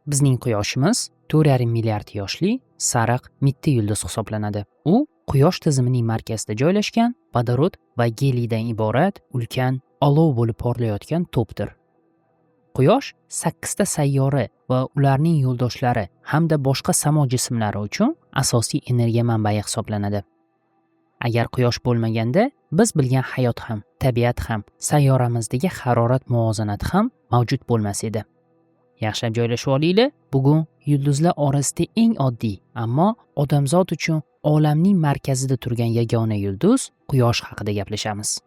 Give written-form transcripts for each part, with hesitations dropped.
Bizning quyoshimiz 4,5 milliard yoshli sariq mitti yulduz hisoblanadi. U quyosh tizimining markazida joylashgan vodorod va geliydan iborat ulkan olov bo'lib porlayotgan to'pdir. Quyosh 8 ta sayyora va ularning yo'ldoshlari hamda boshqa samo jismlari uchun asosiy energiya manbai hisoblanadi. Agar quyosh bo'lmaganda biz bilgan hayot ham, tabiat ham, sayyoramizdagi harorat muvozanati ham mavjud bo'lmas edi. Yaxshilab joylashib olinglar. Bugun yulduzlar orasida eng oddiy, ammo odamzod uchun olamning markazida turgan yagona yulduz quyosh haqida gaplashamiz.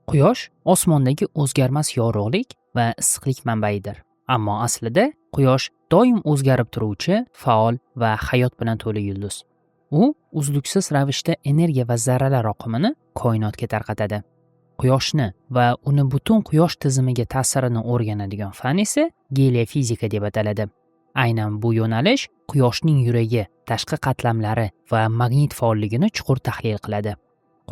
Quyosh osmondagi o'zgarmas yorug'lik va issiqlik manbaidir. Ammo aslida quyosh doim o'zgarib turuvchi, faol va hayot bilan to'la yulduz. U uzluksiz ravishda energiya va zarralar oqimini koinotga tarqatadi. Quyoshni va uni butun quyosh tizimiga ta'sirini o'rganadigan fan esa geliofizika deb ataladi. Aynan bu yo'nalish quyoshning yuragi, tashqi qatlamlari va magnit faolligini chuqur tahlil qiladi.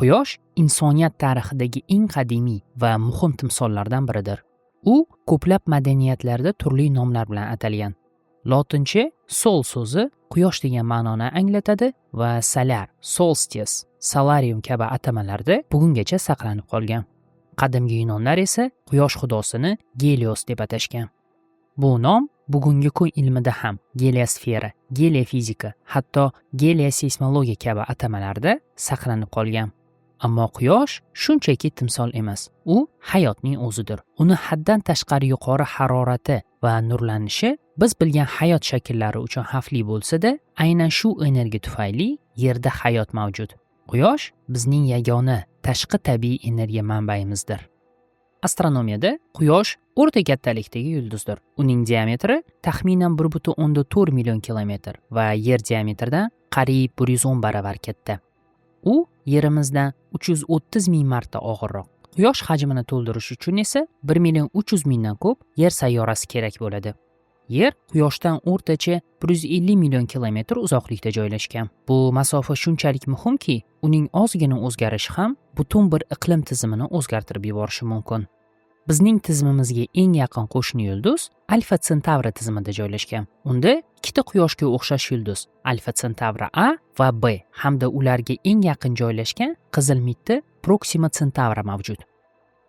Quyosh insoniyat tarixidagi eng qadimiy va muhim timsollardan biridir. U ko'plab madaniyatlarda turli nomlar bilan atalgan. Lotincha sol so'zi quyosh degan ma'noni anglatadi va solar, solstice, solarium kabi atamalarda bugungacha saqlanib qolgan. Qadimgi yunonlar esa quyosh xudosini Helios deb atashgan. Bu nom bugungi kun ilmida ham geliosfera, geliofizika, hatto gelioseysmologiya kabi atamalarda saqlanib qolgan. Ammo quyosh shunchaki timsol emas, u hayotning o'zidir. Uni haddan tashqari yuqori harorati va nurlanishi biz bilgan hayot shakllari uchun xavfli bo'lsa-da, aynan shu energiya tufayli Yerda hayot mavjud. Quyosh bizning yagona tashqi tabiiy energiya manbaimizdir. Astronomiyada quyosh o'rta kattalikdagi yulduzdir. Uning diametri taxminan 1,4 million kilometr va Yer diametridan qariyb 110 baravar katta. U Yerimizdan 330 ming marta og'irroq. Quyosh hajmini to'ldirish uchun esa 1 million 300 mingdan ko'p Yer sayyorasi kerak bo'ladi. Yer Quyoshdan o'rtacha 150 million kilometr uzoqlikda joylashgan. Bu masofa shunchalik muhimki, uning ozgina o'zgarishi ham butun bir iqlim tizimini o'zgartirib yuborishi mumkin. Bizning tizimimizga eng yaqin qo'shni yulduz Alfa Centauri tizimida joylashgan. Unda ikkita Quyoshga o'xshash yulduz Alfa Centauri A va B hamda ularga eng yaqin joylashgan qizil mitti Proxima Centauri mavjud.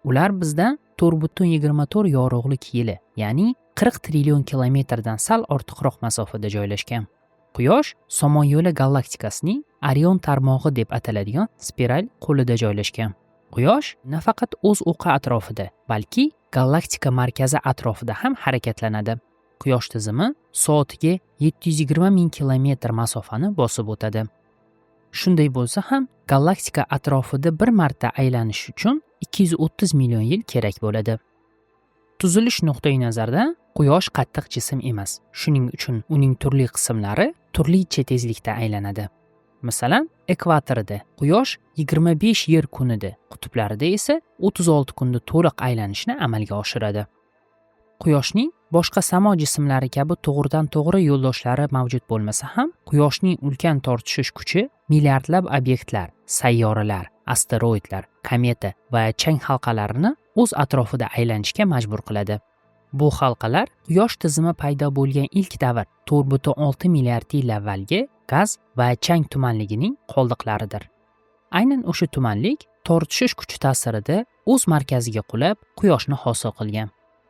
Ular bizdan 4,24 yorug'lik yili, ya'ni 40 trillion kilometrdan sal ortiqroq masofada joylashgan. Quyosh Somon yo'li galaktikasining Orion tarmog'i deb ataladigan spiral qo'lida joylashgan. Quyosh nafaqat o'z o'qi atrofida, balki galaktika markazi atrofida ham harakatlanadi. Quyosh tizimi soatiga 720 ming kilometr masofani bosib o'tadi. Shunday bo'lsa ham, galaktika atrofida bir marta aylanish uchun 230 million yil kerak bo'ladi. Tuzilish nuqtai nazaridan Quyosh qattiq jism emas. Shuning uchun uning turli qismlari turlicha tezlikda aylanadi. Masalan, ekvatorida Quyosh 25 yer kunida, qutblarida esa 36 kunda to'liq aylanishni amalga oshiradi. Quyoshning boshqa samo jismlari kabi to'g'ridan-to'g'ri yo'ldoshlari mavjud bo'lmasa ham, Quyoshning ulkan tortishish kuchi milliardlab obyektlar, sayyoralar, asteroidlar, kometa va chang halqalarini o'z atrofida aylanishga majbur qiladi. Bu halqalar Quyosh tizimi paydo bo'lgan ilk davr 4,6 milliard yil avvalgi gaz va chang tumanligining qoldiqlaridir. Aynan o'sha tumanlik tortishish kuchi ta'sirida o'z markaziga qulab, Quyoshni hosil qilgan.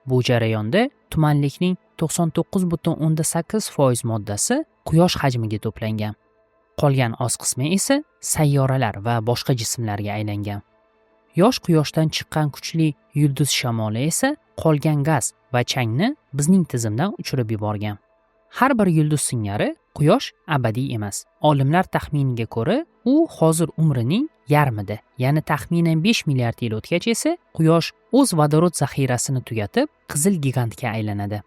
Bu jarayonda tumanlikning 99,8% moddasi Quyosh hajmiga to'plangan. Qolgan oz qismi esa sayyoralar va boshqa jismlarga aylangan. Yosh Quyoshdan chiqqan kuchli yulduz shamoli esa qolgan gaz va changni bizning tizimdan uchirib yuborgan. Har bir yulduz singari Quyosh abadiy emas. Olimlar taxminiga ko'ra, u hozir umrining yarmida, ya'ni taxminan 5 milliard yil o'tgach esa Quyosh o'z vodorod zaxirasini tugatib, qizil gigantga aylanadi.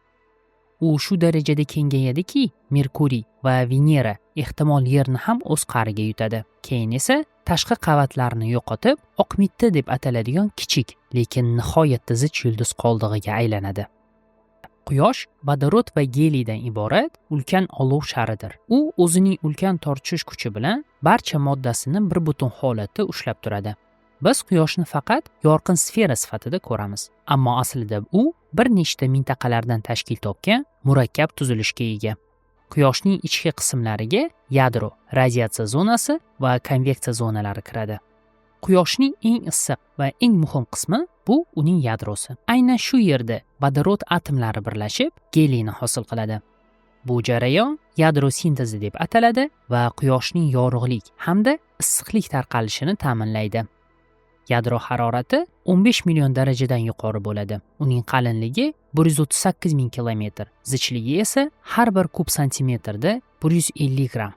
U shu darajada kengayadiki, Merkuriy va Venera ehtimol Yerni ham o'z qa'riga yutadi. Keyin esa tashqi qavatlarini yo'qotib, oq mitti deb ataladigan kichik, lekin nihoyatda zich yulduz qoldig'iga aylanadi. Quyosh vodorod va geliydan iborat ulkan olov sharidir. U o'zining ulkan tortishish kuchi bilan barcha moddasini bir butun holatda ushlab turadi. Biz Quyoshni faqat yorqin sfera sifatida ko'ramiz, ammo aslida u bir nechta mintaqalardan tashkil topgan murakkab tuzilishga ega. Quyoshning ichki qismlariga yadro, radiatsiya zonasi va konveksiya zonalari kiradi. Quyoshning eng issiq va eng muhim qismi bu uning yadrosi. Aynan shu yerda vodorod atomlari birlashib, geliyni hosil qiladi. Bu jarayon yadro sintezi deb ataladi va Quyoshning yorug'lik hamda issiqlik tarqalishini ta'minlaydi. Yadro harorati 15 million darajadan yuqori bo'ladi. Uning qalinligi 138 ming kilometr, zichligi esa har bir kub santimetrda 150 gram.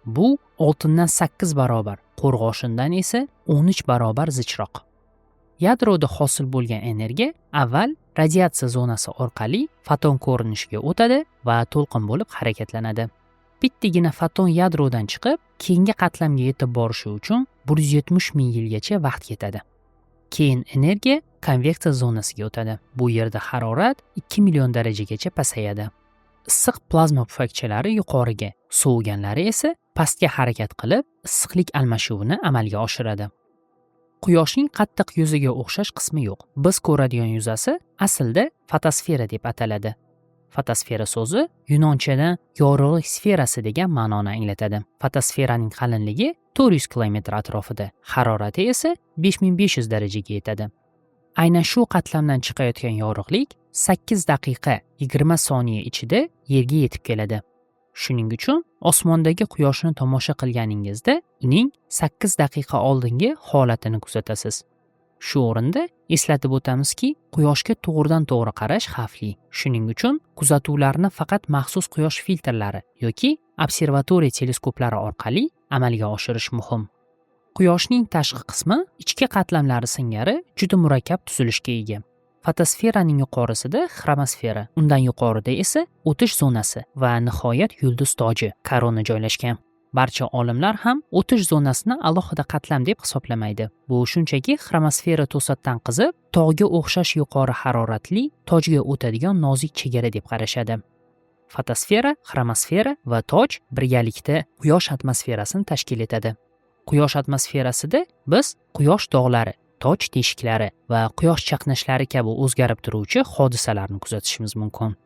Bu oltindan 8 barobar, qo'rg'oshindan esa 13 barobar zichroq. Yadroda hosil bo'lgan energiya avval radiatsiya zonasi orqali foton ko'rinishiga o'tadi va to'lqin bo'lib harakatlanadi. Bittagina foton yadrodan chiqib, keyingi qatlamga yetib borishi uchun 170 ming yilgacha vaqt ketadi. Keyin energiya konveksiya zonasiga o'tadi. Bu yerda harorat 2 million darajagacha pasayadi. Issiq plazma pufakchalari yuqoriga, soviganlari esa pastga harakat qilib, issiqlik almashuvini amalga oshiradi. Quyoshning qattiq yuziga o'xshash qismi yo'q. Biz ko'radigan yuzasi aslida fotosfera deb ataladi. Fotosfera so'zi yunonchadan yorug'lik sferasi degan ma'noni anglatadi. Fotosferaning qalinligi 400 kilometr atrofida, harorati esa 5500 darajaga yetadi. Aynan shu qatlamdan chiqayotgan yorug'lik 8 daqiqa 20 soniya ichida Yerga yetib keladi. Shuning uchun osmondagi Quyoshni tomosha qilganingizda uning 8 daqiqa oldingi holatini kuzatasiz. Shu o'rinda eslatib o'tamizki, Quyoshga to'g'ridan-to'g'ri qarash xavfli. Shuning uchun kuzatuvlarni faqat maxsus quyosh filtrlari yoki observatoriya teleskoplari orqali amalga oshirish muhim. Quyoshning tashqi qismi ichki qatlamlari singari juda murakkab tuzilishga ega. Fotosferaning yuqorisida xromosfera, undan yuqorida esa o'tish zonasi va nihoyat yulduz toji, korona joylashgan. Barcha olimlar ham o'tish zonasini alohida qatlam deb hisoblamaydi. Bu shunchaki xromosfera to'satdan qizib, tog'ga o'xshash yuqori haroratli tojga o'tadigan nozik chegara deb qarashadi. Fotosfera, xromosfera va toj birgalikda Quyosh atmosferasini tashkil etadi. Quyosh atmosferasida biz quyosh dog'lari, toj teshiklari va quyosh chaqnashlari kabi o'zgarib turuvchi hodisalarni kuzatishimiz mumkin.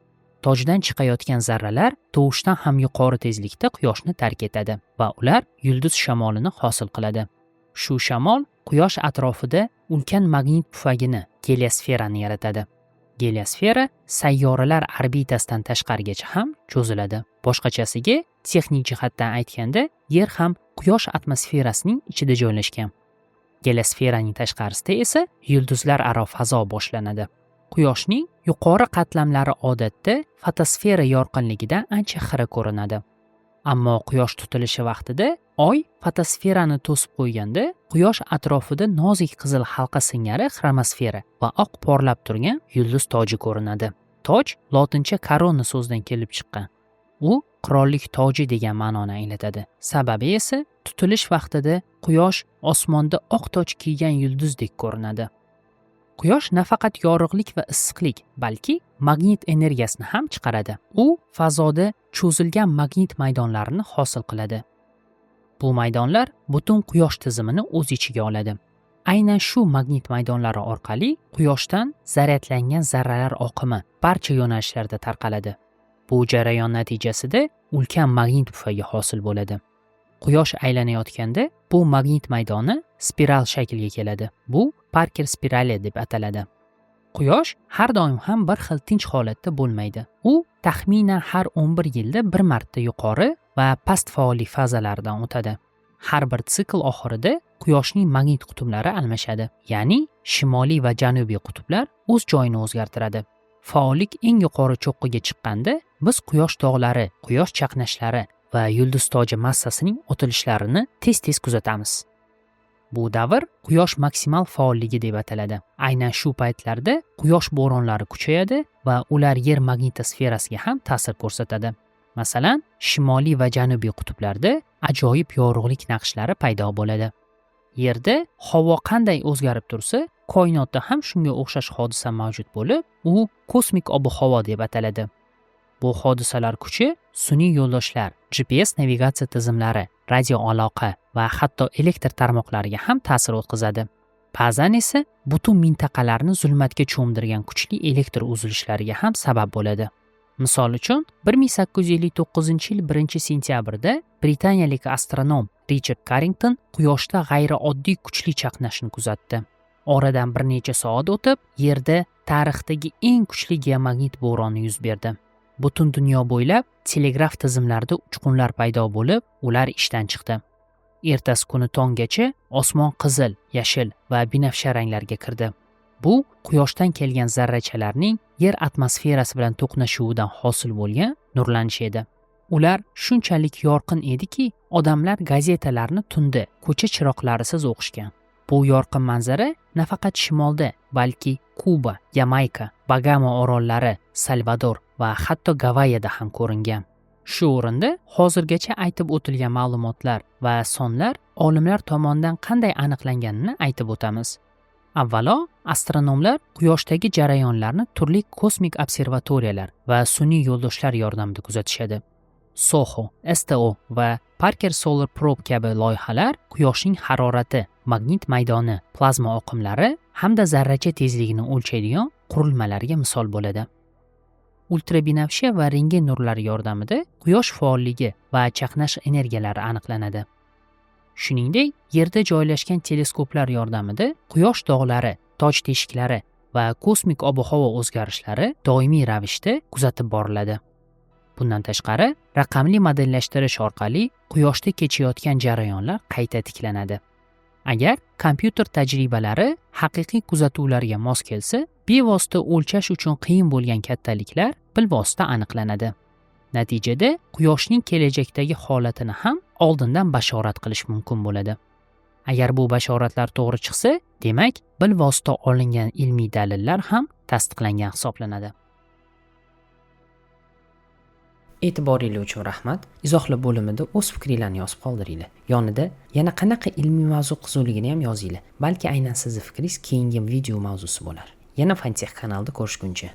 Tojdan chiqayotgan zarralar tovushdan ham yuqori tezlikda Quyoshni tark etadi va ular yulduz shamolini hosil qiladi. Shu shamol Quyosh atrofida ulkan magnit pufagini, geliosferani yaratadi. Geliosfera sayyoralar orbitasidan tashqarigacha ham cho'ziladi. Boshqachasiga, texnik jihatdan aytganda, Yer ham Quyosh atmosferasining ichida joylashgan. Geliosferaning tashqarisida esa yulduzlar aro fazo boshlanadi. Quyoshning yuqori qatlamlari odatda fotosfera yorqinligidan ancha xira ko'rinadi. Ammo Quyosh tutilishi vaqtida Oy fotosferani to'sib qo'yganda, Quyosh atrofida nozik qizil halqa singari xromosfera va oq porlab turgan yulduz toji ko'rinadi. Toj lotincha korona so'zidan kelib chiqqan. U qirollik toji degan ma'noni anglatadi. Sababi esa tutilish vaqtida Quyosh osmonda oq toj kiygan yulduzdek ko'rinadi. Quyosh nafaqat yorug'lik va issiqlik, balki magnit energiyasini ham chiqaradi. U fazoda cho'zilgan magnit maydonlarini hosil qiladi. Bu maydonlar butun Quyosh tizimini o'z ichiga oladi. Aynan shu magnit maydonlari orqali Quyoshdan zaryadlangan zarralar oqimi barcha yo'nalishlarda tarqaladi. Bu jarayon natijasida ulkan magnit pufagi hosil bo'ladi. Quyosh aylanayotganda bu magnit maydoni spiral shaklga keladi. Bu Parker spirali deb ataladi. Quyosh har doim ham bir xil tinch holatda bo'lmaydi. U taxminan har 11 yilda bir marta yuqori va past faollik fazalaridan o'tadi. Har bir sikl oxirida Quyoshning magnit qutblari almashadi. Ya'ni shimoliy va janubiy qutblar o'z joyini o'zgartiradi. Faollik eng yuqori cho'qqiga chiqqanda biz Quyosh dog'lari, Quyosh chaqnashlari va yulduz toji massasining otilishlarini tez-tez kuzatamiz. Bu davr Quyosh maksimal faolligi deb ataladi. Aynan shu paytlarda Quyosh bo'ronlari kuchayadi va ular Yer magnitosferasiga ham ta'sir ko'rsatadi. Masalan, shimoliy va janubiy qutblarda ajoyib yorug'lik naqshlari paydo bo'ladi. Yerda havo qanday o'zgarib tursa, koinotda ham shunga o'xshash hodisa mavjud bo'lib, u kosmik ob-havo deb ataladi. Bu hodisalar kuchi sun'iy yo'ldoshlar, GPS navigatsiya tizimlari, radio aloqa va hatto elektr tarmoqlariga ham ta'sir o'tkazadi. Ba'zan esa butun mintaqalarni zulmatga cho'mdirgan kuchli elektr uzilishlariga ham sabab bo'ladi. Misol uchun, 1859-yil 1-sentyabrda britaniyalik astronom Richard Carrington Quyoshda g'ayrioddiy kuchli chaqnashni kuzatdi. Oradan bir necha soat o'tib, Yerda tarixdagi eng kuchli geomagnit bo'roni yuz berdi. Butun dunyo bo'ylab telegraf tizimlarida uchqunlar paydo bo'lib, ular ishdan chiqdi. Ertasi kuni tonggacha osmon qizil, yashil va binafsha ranglarga kirdi. Bu Quyoshdan kelgan zarrachalarning Yer atmosferasi bilan to'qnashuvidan hosil bo'lgan nurlanish edi. Ular shunchalik yorqin ediki, odamlar gazetalarni tunda ko'cha chiroqlarisiz o'qishgan. Bu yorqin manzara nafaqat shimolda, balki Kuba, Yamayka, Bagamo orollari, Salvador va hatto Gavayida ham ko'ringan. Shu o'rinda hozirgacha aytib o'tilgan ma'lumotlar va sonlar olimlar tomonidan qanday aniqlanganini aytib o'tamiz. Avvalo, astronomlar Quyoshdagi jarayonlarni turli kosmik observatoriyalar va sun'iy yo'ldoshlar yordamida kuzatishadi. SOHO, STO va Parker Solar Probe kabi loyihalar Quyoshning harorati, magnit maydoni, plazma oqimlari hamda zarracha tezligini o'lchaydigan qurilmalarga misol bo'ladi. Ultrabinafsha va rentgen nurlari yordamida Quyosh faolligi va chaqnash energiyalari aniqlanadi. Shuningdek, Yerda joylashgan teleskoplar yordamida Quyosh dog'lari, toj teshiklari va kosmik ob-havo o'zgarishlari doimiy ravishda kuzatib boriladi. Bundan tashqari, raqamli modellashtirish orqali Quyoshda kechayotgan jarayonlar qayta tiklanadi. Agar kompyuter tajribalari haqiqiy kuzatuvlarga mos kelsa, bevosita o'lchash uchun qiyin bo'lgan kattaliklar bilvosita aniqlanadi. Natijada Quyoshning kelajakdagi holatini ham oldindan bashorat qilish mumkin bo'ladi. Agar bu bashoratlar to'g'ri chiqsa, demak, bilvosita olingan ilmiy dalillar ham tasdiqlangan hisoblanadi. E'tiboringiz uchun rahmat. Izohlar bo'limida o'z fikringizni yozib qoldiringlar. Yonida yana qanaqa ilmiy mavzu qiziqligini ham yozinglar. Balki aynan sizning fikringiz keyingi video mavzusi bo'lar. Yana Fantech kanalida ko'rishguncha